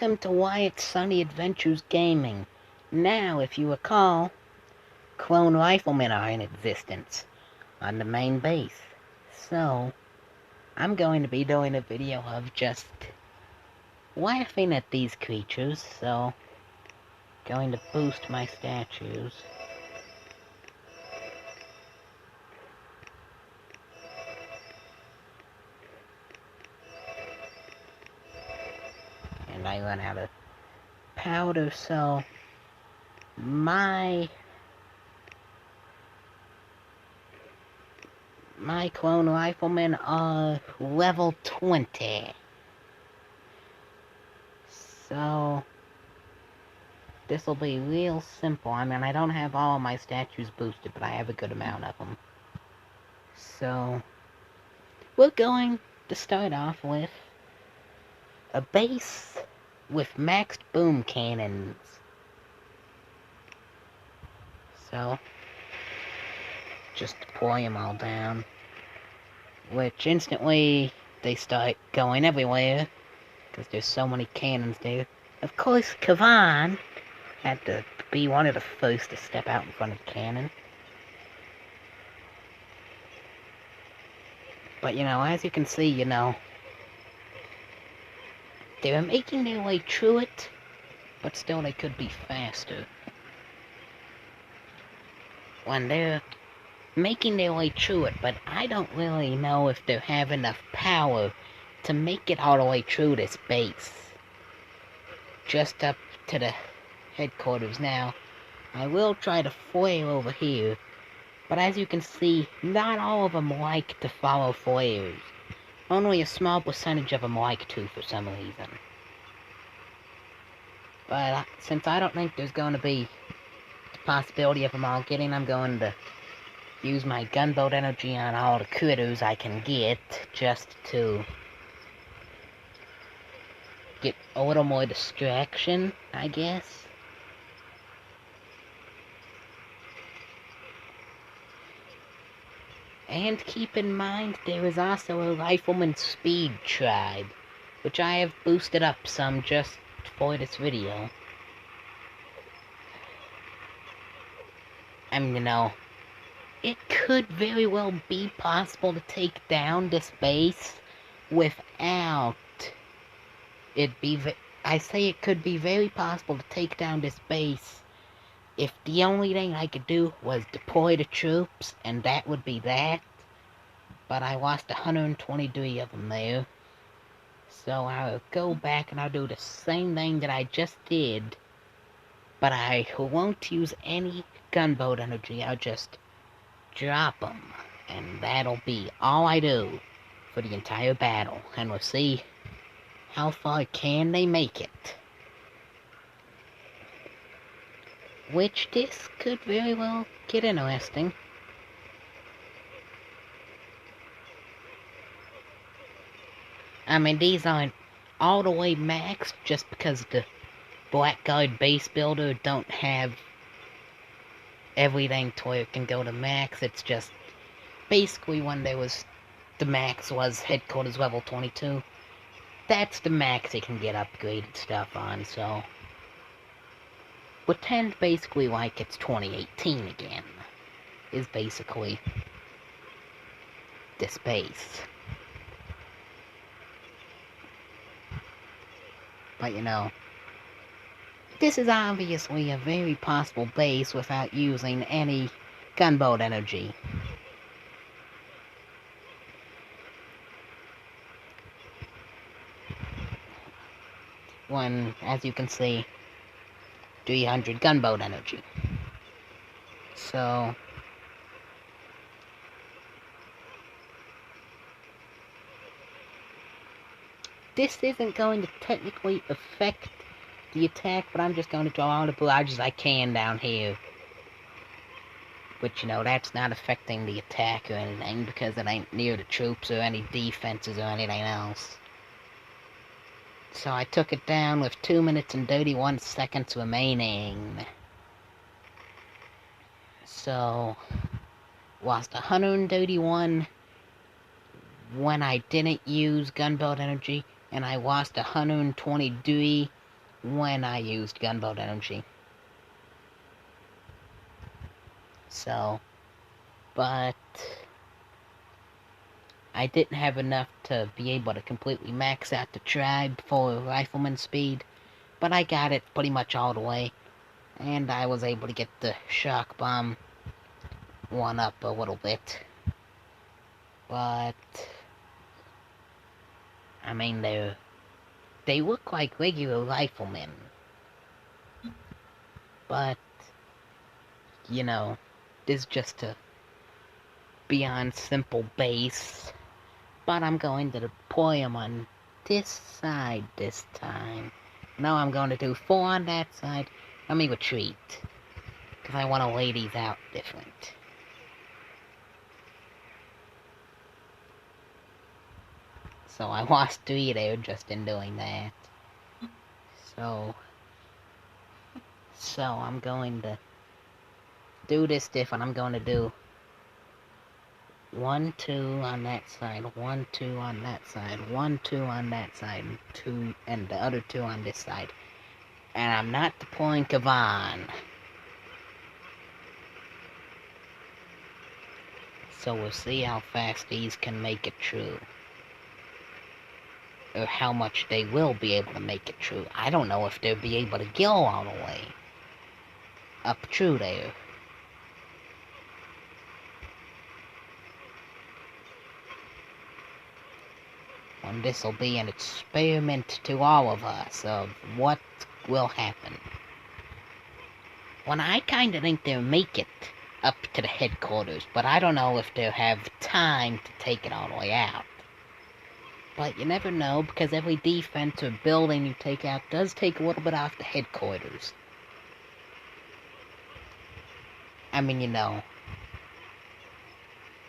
welcome to Wyatt's Sunny Adventures Gaming. Now, if you recall, clone riflemen are in existence on the main base. So, I'm going to be doing a video of just laughing at these creatures, so going to boost my statues. And I run out of powder, so my clone riflemen are level 20. So this will be real simple. I mean, I don't have all of my statues boosted, but I have a good amount of them. So we're going to start off with a base with maxed boom cannons. So just deploy them all down, which instantly they start going everywhere because there's so many cannons there. Of course, Kavan had to be one of the first to step out in front of the cannon. But, as you can see, they're making their way through it, but still they could be faster. When they're making their way through it, but I don't really know if they have enough power to make it all the way through this base. Just up to the headquarters now. I will try to foil over here, but as you can see, not all of them like to follow flares. Only a small percentage of them like to for some reason. But since I don't think there's going to be the possibility of them all getting, I'm going to use my gunboat energy on all the critters I can get, just to get a little more distraction, I guess. And keep in mind, there is also a rifleman speed tribe, which I have boosted up some just for this video. I mean, it could very well be possible to take down this base without I say it could be very possible to take down this base if the only thing I could do was deploy the troops, and that would be that. But I lost 123 of them there. So I'll go back and I'll do the same thing that I just did, but I won't use any gunboat energy. I'll just drop them, and that'll be all I do for the entire battle, and we'll see how far can they make it. Which this could very well get interesting. I mean, these aren't all the way maxed just because the Blackguard base builder don't have everything to where it can go to max. It's just basically when there was the max was headquarters level 22. That's the max it can get upgraded stuff on, so pretend basically like it's 2018 again, is basically this base. But this is obviously a very possible base without using any gunboat energy. When, as you can see, 300 gunboat energy. So this isn't going to technically affect the attack, but I'm just going to draw all the barrages I can down here. Which, that's not affecting the attack or anything, because it ain't near the troops or any defenses or anything else. So I took it down with 2 minutes and 31 seconds remaining. So, lost 131 when I didn't use gunboat energy, and I lost 123 when I used gunboat energy. So, but I didn't have enough to be able to completely max out the tribe for rifleman speed, but I got it pretty much all the way, and I was able to get the shock bomb one up a little bit. But I mean, they look like regular riflemen, but you know, this is just a beyond simple base. But I'm going to deploy them on this side this time. No, I'm going to do 4 on that side. Let me retreat, because I want to lay these out different. So I lost 3 there just in doing that. So I'm going to do this different. I'm going to do 1, 2 on that side, 1, 2 on that side, 1, 2 on that side, 2, and the other 2 on this side. And I'm not deploying Kavan. So we'll see how fast these can make it through. Or how much they will be able to make it through. I don't know if they'll be able to go all the way up through there. And this will be an experiment to all of us of what will happen. Well, I kinda think they'll make it up to the headquarters, but I don't know if they'll have time to take it all the way out. But you never know, because every defense or building you take out does take a little bit off the headquarters. I mean, you know,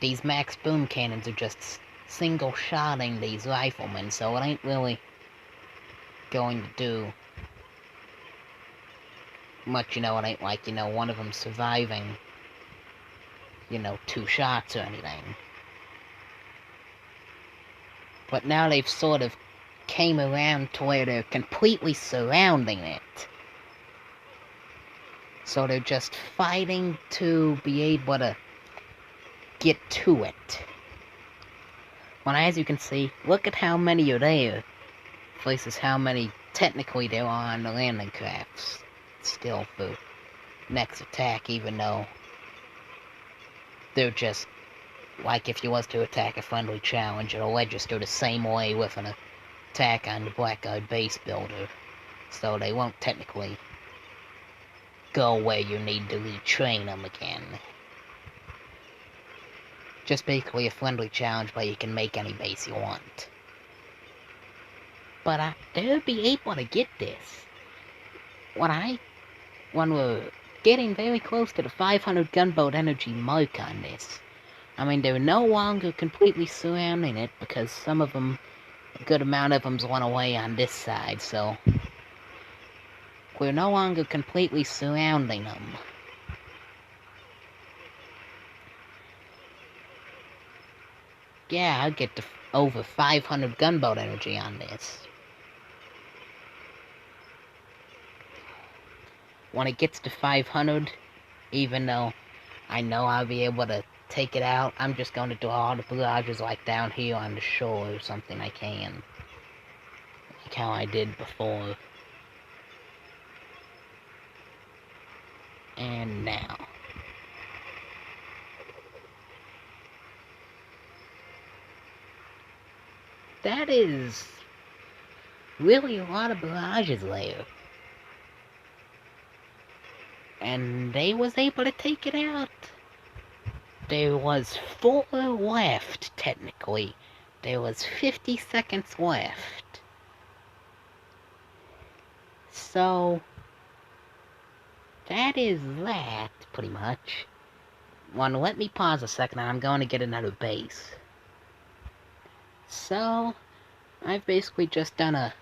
these max boom cannons are just single-shotting these riflemen, so it ain't really going to do much, you know. It ain't like, you know, one of them surviving, you know, 2 shots or anything. But now they've sort of came around to where they're completely surrounding it. So they're just fighting to be able to get to it. Well, as you can see, look at how many are there versus how many technically there are on the landing crafts. Still for next attack, even though they're just like if you was to attack a friendly challenge, it'll register the same way with an attack on the Blackguard base builder. So they won't technically go where you need to retrain them again. Just basically a friendly challenge where you can make any base you want. But they'll be able to get this. When we're getting very close to the 500 gunboat energy mark on this, I mean, they're no longer completely surrounding it, because some of them, a good amount of them's went away on this side, so we're no longer completely surrounding them. Yeah, I'll get to over 500 gunboat energy on this. When it gets to 500, even though I know I'll be able to take it out, I'm just going to do all the barrages like down here on the shore or something I can. Like how I did before. And now. That is really a lot of barrages there. And they was able to take it out. There was 4 left, technically. There was 50 seconds left. So, that is that, pretty much. Let me pause a second, and I'm going to get another base. So, I've basically just done a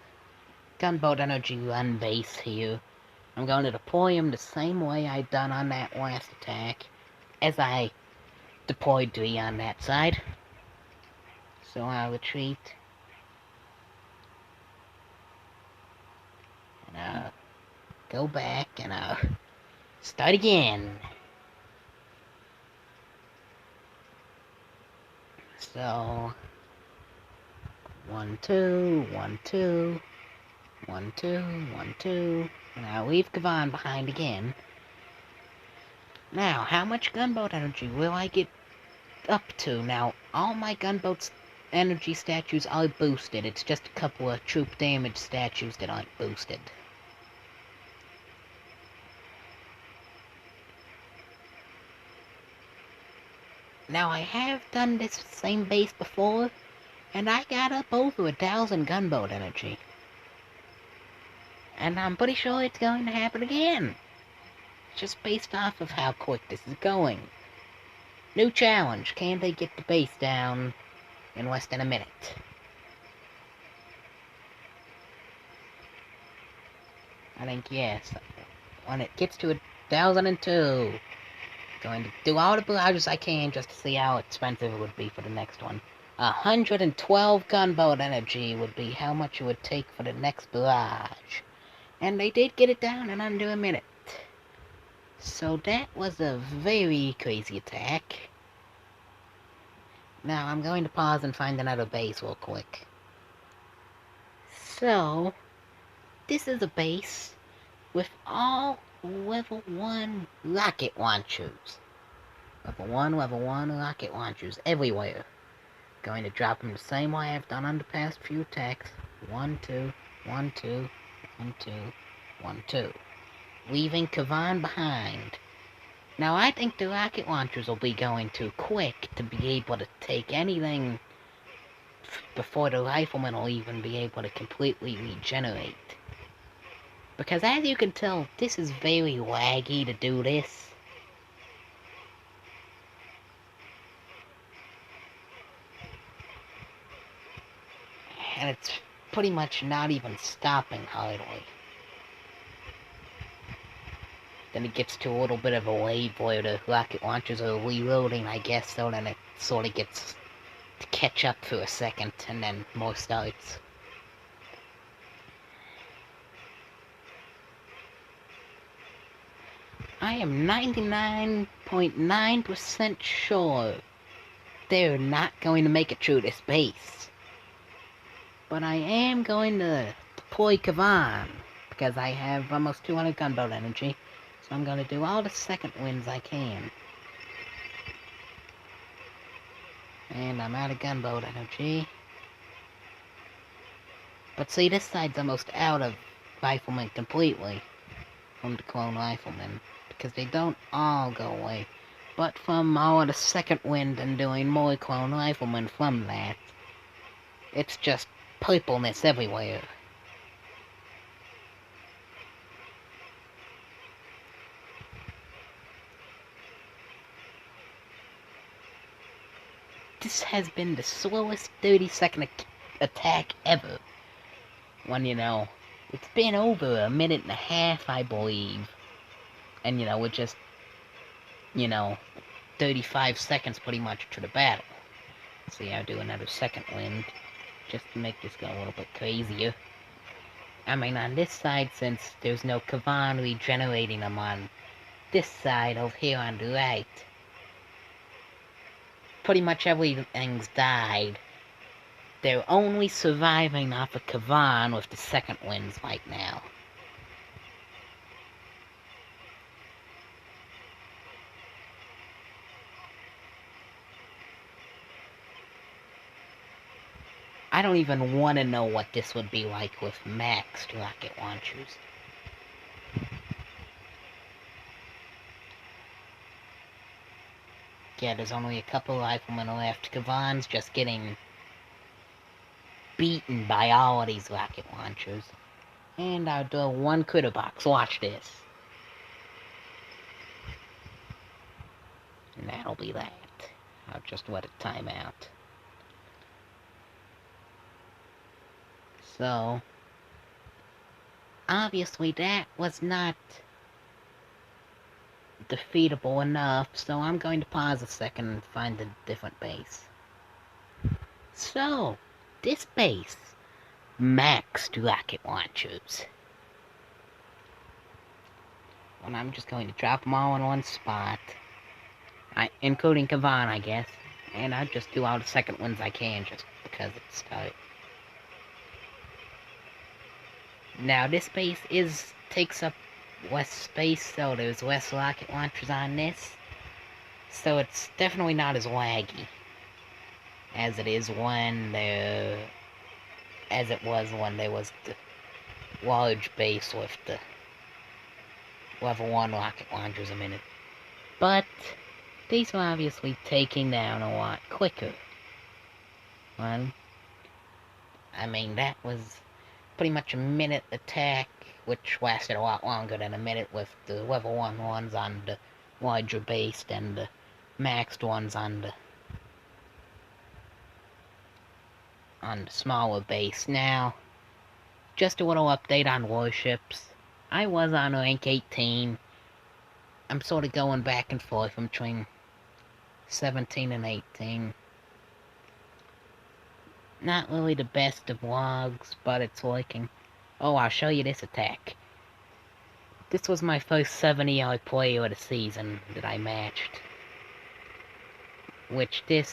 gunboat energy run base here. I'm going to deploy them the same way I done on that last attack, as I deployed 3 on that side. So I'll retreat. And go back and start again. So 1 2 1 2 1 2 1 2. Now leave Kavan behind again. Now, how much gunboat energy will I get up to? Now, all my gunboat's energy statues are boosted. It's just a couple of troop damage statues that aren't boosted. Now, I have done this same base before, and I got up over 1,000 gunboat energy. And I'm pretty sure it's going to happen again. Just based off of how quick this is going. New challenge, can they get the base down in less than a minute? I think yes. When it gets to 1,002, going to do all the barrages I can just to see how expensive it would be for the next one. 112 gunboat energy would be how much it would take for the next barrage. And they did get it down in under a minute. So that was a very crazy attack. Now I'm going to pause and find another base real quick. So, this is a base with all level 1 rocket launchers. Level 1 rocket launchers everywhere. Going to drop them the same way I've done on the past few attacks. 1 2 1 2 1 2 1 2. Leaving Kavan behind. Now I think the rocket launchers will be going too quick to be able to take anything before the riflemen will even be able to completely regenerate. Because as you can tell, this is very laggy to do this. And it's pretty much not even stopping hardly. Then it gets to a little bit of a wave where the rocket launchers are reloading, I guess, so then it sort of gets to catch up for a second, and then more starts. I am 99.9% sure they're not going to make it through this base. But I am going to deploy Kavan, because I have almost 200 gunboat energy. So I'm going to do all the second wins I can. And I'm out of gunboat energy. But see, this side's almost out of riflemen completely. From the clone riflemen. Because they don't all go away. But from all of the second wind and doing more clone riflemen from that, it's just purpleness everywhere. This has been the slowest 30-second attack ever. When, it's been over a minute and a half, I believe. And, we're just, 35 seconds pretty much to the battle. See, I'll do another second wind, just to make this go a little bit crazier. I mean, on this side, since there's no Kavan regenerating them on this side over here on the right, pretty much everything's died. They're only surviving off of Kavan with the second winds right now. I don't even want to know what this would be like with maxed rocket launchers. Yeah, there's only a couple riflemen left. Kavan's just getting beaten by all of these rocket launchers. And I'll do one critter box. Watch this. And that'll be that. I'll just let it time out. So, obviously that was not defeatable enough, so I'm going to pause a second and find a different base. So, this base, maxed rocket launchers. And I'm just going to drop them all in one spot. Including Kavan, I guess. And I'll just do all the second ones I can, just because it's tight. Now, this base takes up less space, so there's less rocket launchers on this. So it's definitely not as laggy as it is when as it was when there was the large base with the level 1 rocket launchers a minute. But these are obviously taking down a lot quicker. Well, I mean, that was pretty much a minute attack, which lasted a lot longer than a minute with the level 1 ones on the larger base than the maxed ones on the smaller base. Now, just a little update on warships. I was on rank 18. I'm sort of going back and forth between 17 and 18. Not really the best of logs, but it's working. Oh, I'll show you this attack. This was my first 70 player of the season that I matched. Which I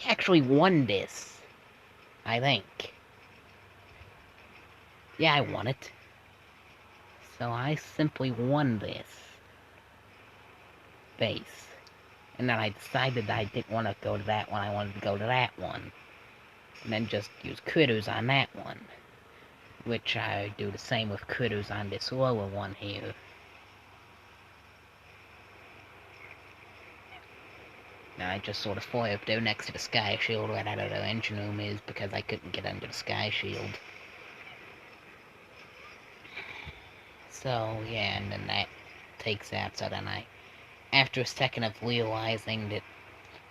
actually won this, I think. Yeah, I won it. So I simply won this base. And then I decided I didn't want to go to that one, I wanted to go to that one. And then just use critters on that one. Which I do the same with critters on this lower one here. Now I just sort of fly up there next to the sky shield where that other engine room is because I couldn't get under the sky shield. So yeah, and then that takes out, so then after a second of realizing that,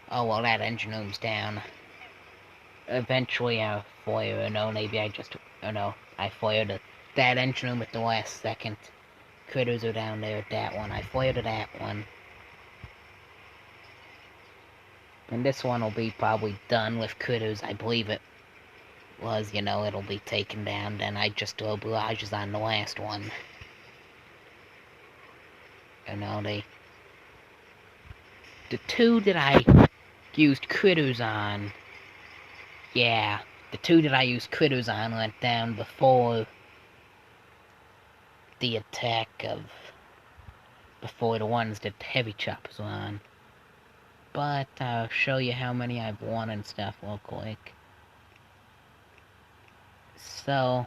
oh well, that engine room's down, eventually I fire, maybe I fired that engine room at the last second. Critters are down there at that one, I fired at that one. And this one will be probably done with critters, I believe it was, it'll be taken down, then I just throw barrages on the last one. The two that I used critters on, yeah, the two that I used critters on went down before the attack before the ones that heavy choppers were on. But I'll show you how many I've won and stuff real quick. So,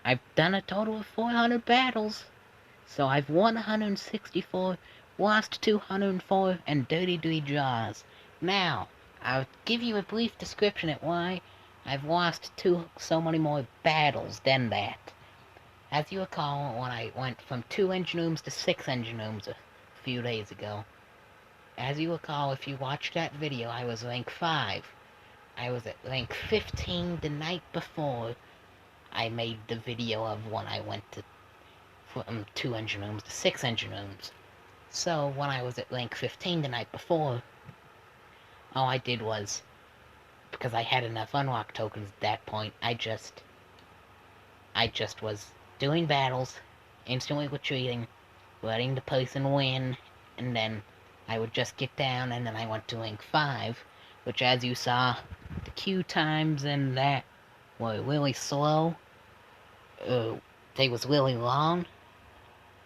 I've done a total of 400 battles. So I've won 164, lost 204, and dirty 3 draws. Now, I'll give you a brief description at why I've lost so many more battles than that. As you recall, when I went from 2 engine rooms to 6 engine rooms a few days ago, as you recall, if you watched that video, I was rank 5. I was at rank 15 the night before I made the video of when I went from 2 engine rooms to 6 engine rooms. So, when I was at rank 15 the night before, all I did was, because I had enough unlock tokens at that point, I just was doing battles, instantly retreating, letting the person win, and then I would just get down, and then I went to rank 5, which, as you saw, the queue times and that were really slow. They was really long,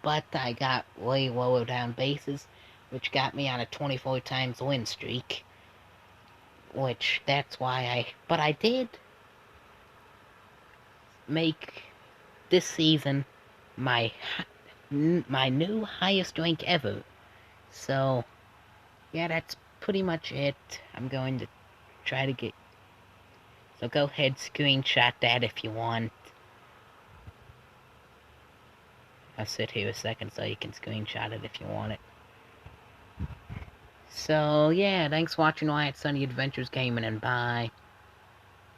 but I got way lower down bases, which got me on a 24 times win streak. Which, that's why but I did make this season my new highest rank ever. So, yeah, that's pretty much it. I'm going to try to get... So go ahead, screenshot that if you want. I'll sit here a second so you can screenshot it if you want it. So, yeah, thanks for watching Wyatt Sunny Adventures Gaming, and bye.